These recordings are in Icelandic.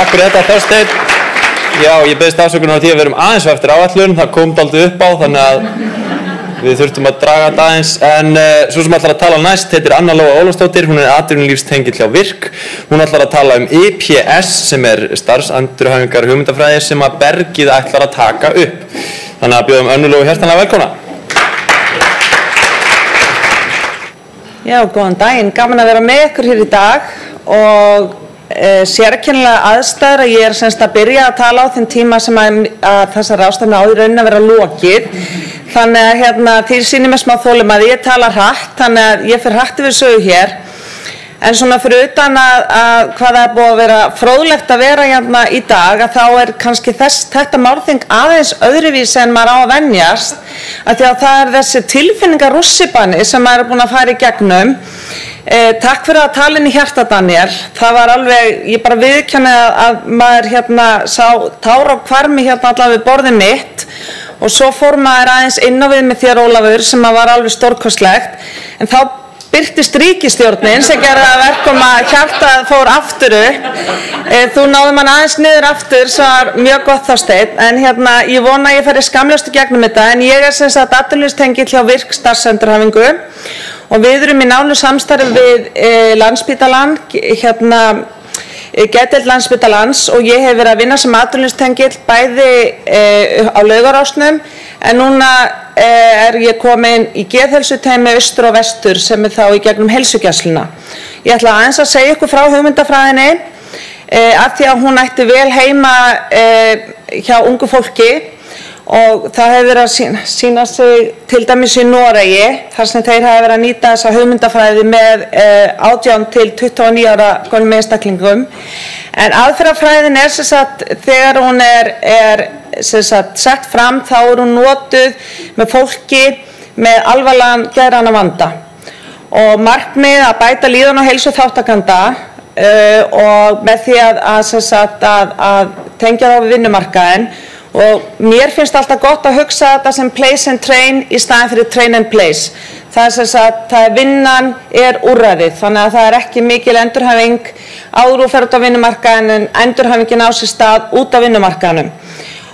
Takk fyrir þetta, Þorsteinn. Já, ég beðist afsökunar á því að við erum aðeins á eftir áætlun. Það kom dálítið upp á, þannig að við þurftum að draga þetta aðeins. En svo sem ætlar að tala næst heitir Anna Lóa Ólafsdóttir. Hún atvinnulífstengill hjá Virk. Hún ætlar að tala EPS sem starfsendurhæfingar hugmyndafræði sem að Bergið ætlar að taka upp. Þannig að bjóðum Önnu Lóu hjartanlega velkomna. Já, góðan daginn. Gaman að vera með ykkur hér í dag og sérkennilega aðstæður að ég semst að byrja að tala á þeim tíma sem að þessar ráðstefnu á í rauninni að vera lokið. Þannig að því sýnir mér smá þolum að ég tala hratt, þannig að ég fer hratt yfir sögu hér. En svona fyrir utan að hvað það er búið að vera fróðlegt að vera hérna í dag, að þá kannski þetta málþing aðeins öðruvísi en maður á að venjast, af því að það þessi tilfinningar rússibanni sem maður búin að fara í gegnum. Takk fyrir að tala inn í hjarta, Daniel. Það var alveg, ég bara viðurkenni að maður sá tár á hvarmi allavega við borðið mitt og svo fór maður aðeins inn á við með þér, Ólafur, sem var alveg stórkostlegt. En þá birtist ríkisstjórnin sem gerði að verkum að hjartað fór aftur upp. Þú náði mann aðeins niður aftur, svo var mjög gott Þorsteinn. En ég vona að ég færi skamlaust í gegnum þetta, en ég sem sagt atvinnulífstengill hjá Virk starfsendurhæfingu. Og við erum í nánu samstarfi við Landspítalann, Geðdeild Landspítalans og ég hef verið að vinna sem atvinnulífstengill bæði á Laugarásnum en núna ég komin í geðheilsuteymi austur og vestur sem þá í gegnum heilsugæsluna. Ég ætla aðeins að segja ykkur frá hugmyndafræðinni af því að hún ætti vel heima hjá ungu fólki. Og það hefur verið að sýna sig til dæmis í Noregi, þar sem þeir hafa verið að nýta þessa hugmyndafræði með 18 til 29 ára gömlum einstaklingum. En aðferðafræðin sem sagt, þegar hún sett fram, þá hún notuð með fólki með alvarlegan geðrænan vanda. Og markmið að bæta líðan og heilsu þátttakanda og með því að tengja þá við vinnumarkaðinn. Og mér finnst alltaf gott að hugsa þetta sem place and train í staðinn fyrir train and place. Það vinnan úrræðið, þannig að það ekki mikil endurhæfing áður og fer út á vinnumarkaðinn en endurhæfingin á sér stað út á vinnumarkaðinum.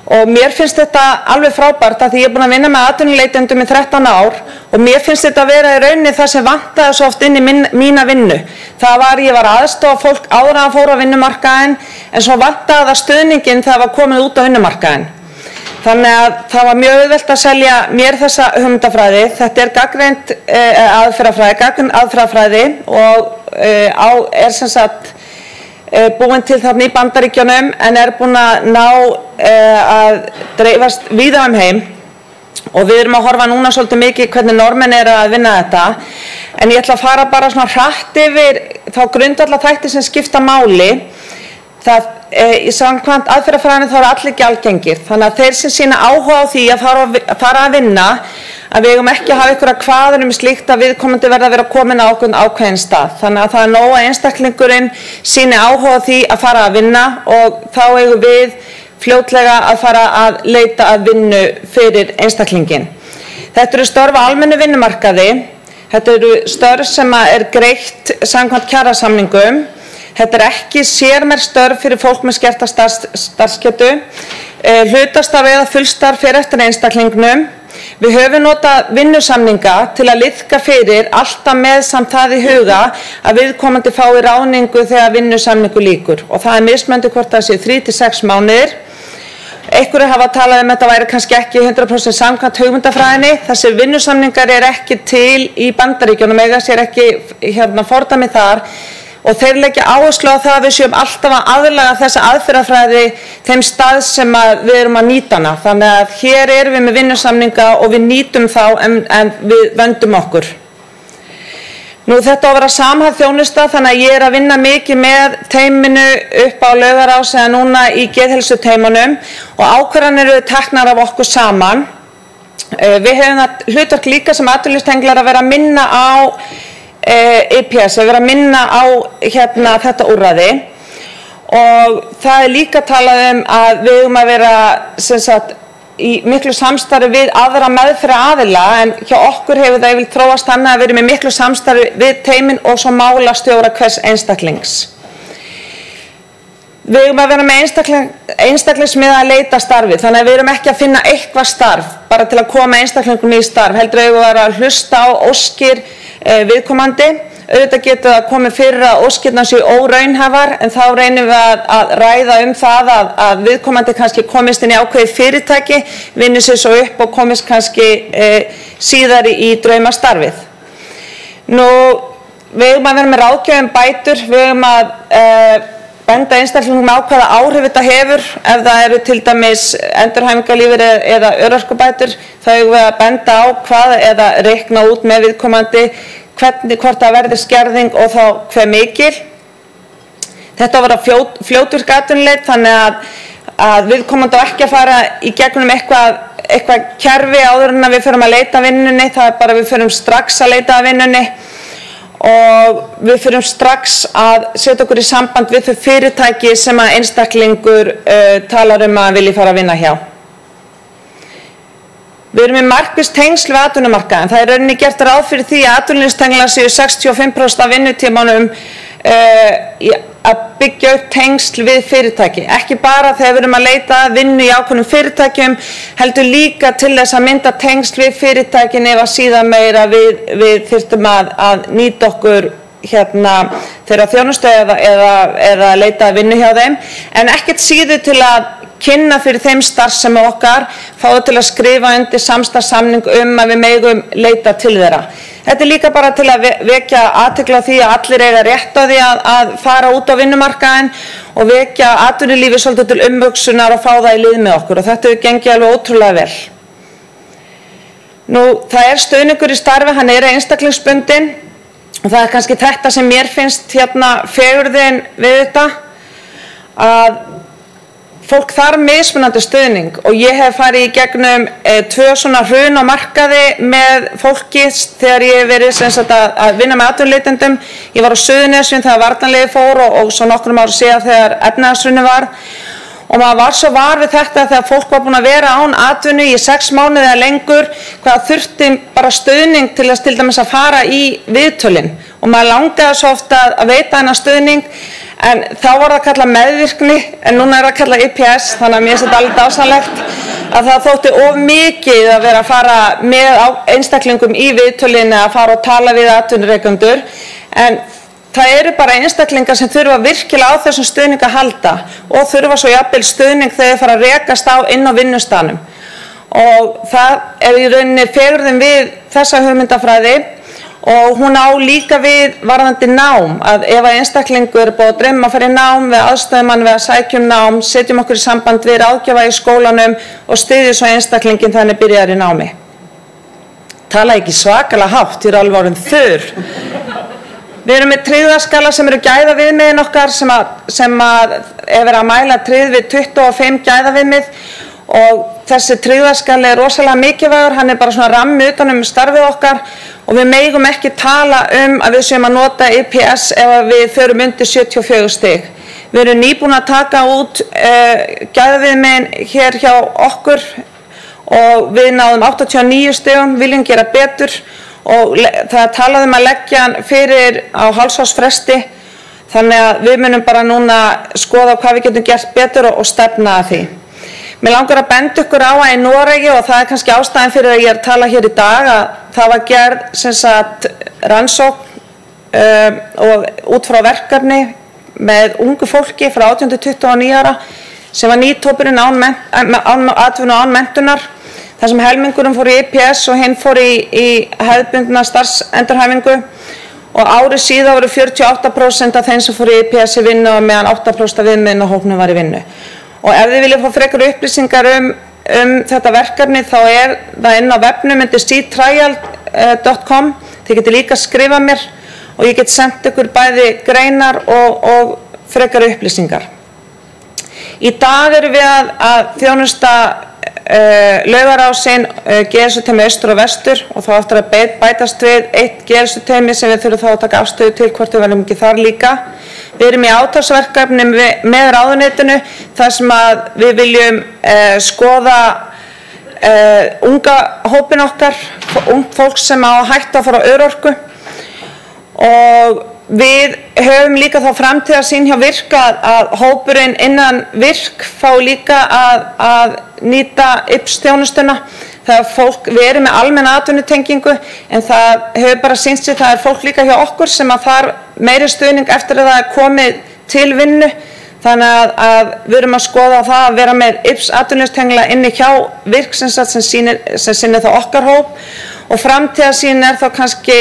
Og mér finnst þetta alveg frábært að því ég búin að vinna með atvinnuleitendum í 13 ár og mér finnst þetta að vera í rauninni það sem vantaði svo oft inn í mína vinnu. Ég var að aðstoða fólk áður að fóra á vinnumarkaðinn en svo vantaði það stuðninginn þegar það var komið út á vinnumarkaðinn. Þannig að það var mjög auðvelt að selja mér þessa hugmyndafræði. Þetta gagnreynd aðferðafræði og sem sagt búin til þarna í Bandaríkjunum en búin að ná að dreifast víða heim og við erum að horfa núna svolítið mikið hvernig Norðmenn að vinna þetta en ég ætla að fara bara svona hratt yfir þá grundvallarþætti sem skipta máli. Í samkvæmt aðferðafræðinni þá allir gjaldgengir þannig að þeir sem sýna áhuga á því að fara að vinna að við eigum ekki að hafa einhverja kvaðir slíkt að viðkomandi verða að vera komin á ákveðinn stað. Þannig að það nóg að einstaklingurinn sýni áhuga á því að fara að vinna og þá eigum við fljótlega að fara að leita að vinnu fyrir einstaklingin. Þetta eru störf á almennu vinnumarkaði, þetta eru störf sem greitt samkvæmt kjarasamningum, þetta ekki sérmerkt störf fyrir fólk með skerta starfsgetu, hlutastarf eða fullstarf fyrir eftir einstaklingnum. Við höfum notað vinnusamninga til að liðka fyrir alltaf með samt það í huga að viðkomandi fái ráðningu þegar vinnusamningu lýkur og það mismunandi hvort það sé 3 til 6 mánuðir. Einhverjir hafa talað þetta væri kannski ekki 100% samkvæmt hugmyndafræðinni. Þessir vinnusamningar ekki til í Bandaríkjunum, eiga sér ekki fordæmi þar. Og þeir leggja áherslu á það að við séum alltaf að aðlaga þessa aðferðafræði þeim stað sem við erum að nýta hana. Þannig að hér erum við með vinnusamninga og við nýtum þá en við vöndum okkur. Þetta á að vera samhæfð þjónusta þannig að ég að vinna mikið með teyminu upp á Laugarás eða núna í geðheilsuteymunum og ákvarðanir eru teknar af okkur saman. Við hefum það hlutverk líka sem atvinnulífstenglar að vera að minna á EPS, að vera að minna á þetta úrræði og það líka talað að við eigum að vera sem sagt í miklu samstarfi við aðra meðferðaraðila en hjá okkur hefur það yfirleitt þróast þannig að við erum í miklu samstarfi við teymin og svo málastjóra hvers einstaklings. Við erum að vera með einstaklingsmiðað að leita starfi, þannig að við erum ekki að finna eitthvað starf bara til að koma einstaklingum í starf, heldur við að vera að hlusta á óskir viðkomandi. Auðvitað getur það komið fyrir að óskirnar séu óraunhæfar, en þá reynum við að ræða það að viðkomandi kannski komist inn í ákveðið fyrirtæki, vinni sér svo upp og komist kannski síðar í draumastarfið. Nú, við erum að vera með ráðgjöf bætur, við erum að benda einstaklingum á hvaða áhrif þetta hefur, ef það eru til dæmis endurhæfingarlífeyri eða örorkubætur, þá erum við að benda á hvað eða reikna út með viðkomandi hvort það verði skerðing og þá hve mikil. Þetta á að vera fljótvirk atvinnuleit, þannig að viðkomandi á ekki að fara í gegnum eitthvað kerfi áður en að við förum að leita að vinnunni, það er bara við förum strax að leita að vinnunni og við förum strax að setja okkur í samband við þau fyrirtæki sem að einstaklingur talar að vilji fara að vinna hjá. Við erum með markviss tengsl við atvinnumarkaðinn. Það er rauninni gert ráð fyrir því að atvinnulífstenglar séu 65% af vinnutímanum að byggja upp tengsl við fyrirtæki. Ekki bara þegar við erum að leita vinnu í ákveðnum fyrirtækjum, heldur líka til þess að mynda tengsl við fyrirtækin ef að síðan meira við þyrftum að nýta okkur þeirra þjónustu eða leita vinnu hjá þeim, en ekkert síður til að kynna fyrir þeim starfsemi okkar, fáið til að skrifa undir samstarfssamning að við megum leita til þeirra. Þetta er líka bara til að vekja athygli á því að allir eiga rétt á því að fara út á vinnumarkaðinn og vekja atvinnulífið svolítið til umhugsunar og fá það í lið með okkur, og þetta hefur gengið alveg ótrúlega vel. Nú, það er stuðningur í starfi, hann er einstaklingsbundinn og það er kannski þetta sem mér finnst fegurðin við þetta, að fólk þarf mismunandi stuðning og ég hef farið í gegnum 2 svona hrun á markaði með fólki þegar ég hef verið að vinna með atvinnuleitendum. Ég var á Suðurnesjum þegar varnarliðið fór og svo nokkrum árum síðan þegar efnahagshrunið var, og maður var svo var við þetta þegar fólk var búin að vera án atvinnu í 6 mánuði eða lengur, hvað þurfti bara stuðning til dæmis að fara í viðtölin, og maður langaði svo ofta að veita hennar stuðning. En þá var það kallað meðvirkni, en núna er það kallað IPS, þannig að mér finnst þetta alveg dásamlegt að það þótti of mikið að vera að fara með einstaklingum í viðtölinni, að fara og tala við atvinnurekendur, en það eru bara einstaklingar sem þurfa virkilega á þessum stuðning að halda og þurfa svo jafnvel stuðning þegar þeir fara að rekast á inn á vinnustanum. Og það er í rauninni fegurðin við þessa hugmyndafræði. Og hún á líka við varðandi nám, að ef einstaklingur er búið að dreyma að fara í nám, við aðstöðum hann við að sækja nám, setjum okkur í samband við ráðgjafa í skólanum og styðjum svo einstaklingin þannig byrjar í námi. Tala ekki svakalega hátt, ég er alveg orðin þurr. Við erum með tryggðaskala sem eru gæðaviðmiðin okkar sem er verið að mæla tryggð við 25 gæðaviðmið, og þessi tryggðaskali er rosalega mikilvægur, hann er bara svona rammi utan starfið okkar og við megum ekki tala að við séum að nota IPS ef við förum undir 74 stig. Við erum nýbúin að taka út gæðaviðmiðin hér hjá okkur og við náðum 89 stigum, viljum gera betur og það talaði að leggja hann fyrir á hálfsársfresti, þannig að við munum bara núna skoða hvað við getum gert betur og stefna að því. Mér langar að benda ykkur á að í Noregi, og það er kannski ástæðan fyrir að ég er að tala hér í dag, að það var gerð rannsókn og út frá verkefni með ungu fólki frá 18 til 29 ára sem var nýtópurinn án atvinnu og án menntunar, þar sem helmingurum fór í IPS og hinn fór í hefðbundna starfsendurhæfingu, og árið síðan voru 48% af þeim sem fór í IPS í vinnu og meðan 8% af viðmiðunarhópnum var í vinnu. Og ef þið viljið fá frekari upplýsingar þetta verkefni, þá er það inn á vefnum undir seatrial.com. Þið getið líka skrifað mér og ég get sendt ykkur bæði greinar og frekari upplýsingar. Í dag erum við að þjónusta Laugarásinn, geðheilsuteymi austur og vestur, og þá eftir að bætast við eitt geðheilsuteymi sem við þurfum þá að taka afstöðu til hvort við verðum ekki þar líka. Við erum í átaksverkefni með ráðuneytinu þar sem að við viljum skoða unga hópin okkar, ungt fólk sem á hættu að fara á örorku, og við höfum líka þá framtíðarsýn hjá VIRK að hópurinn innan VIRK fá líka að nýta IPS-þjónustuna. Það er fólk, við erum með almenna atvinnutengingu en það hefur bara sýnt sig, það er fólk líka hjá okkur sem að þarf meiri stuðning eftir að það er komið til vinnu. Þannig að við erum að skoða það að vera með IPS-atvinnulífstengla inni hjá VIRK sem sinnir þá okkar hóp og framtíðarsýn er þá kannski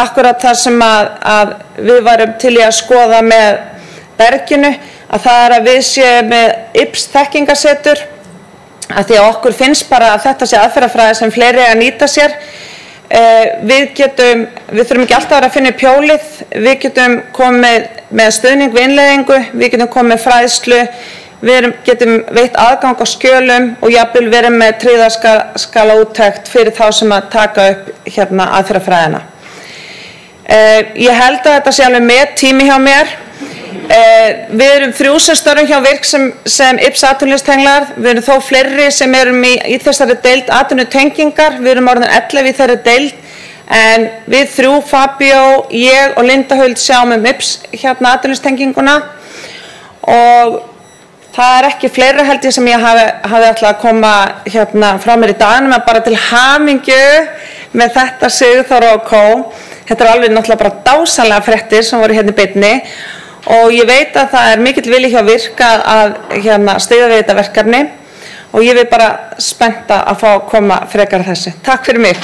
akkurat það sem að við varum til í að skoða með Berginu, að það er að við séum með IPS-þekkingasetur, að því að okkur finnst bara að þetta sé aðferðafræði sem fleiri að nýta sér. Við þurfum ekki alltaf að finna pjólið, við getum komið með stuðning við innleiðingu, við getum komið með fræðslu, við getum veitt aðgang á skjölum og jafnvel verið með tryggðarskala úttekt fyrir þá sem að taka upp aðferðafræðina. Ég held að þetta sé alveg með tími hjá mér. Við erum 3 sem störfum hjá VIRK sem IPS-atvinnulífstenglar. Við erum þó fleiri sem erum í þessari deild atvinnutengingar. Við erum orðin 11 í þeirri deild. En við 3, Fabio, ég og Linda Huld sjáum IPS-atvinnulífstenginguna. Og það er ekki fleiri held ég sem ég hafi ætlað að koma frá mér í daganum, en bara til hamingju með þetta Sigþóra og Kó. Þetta er alveg náttúrulega bara dásamlega fréttir sem voru hérna í beinni og ég veit að það er mikill vilji hjá VIRK að styðja við þetta verkefni og ég vil bara spennta að fá að koma frekar þessu. Takk fyrir mig.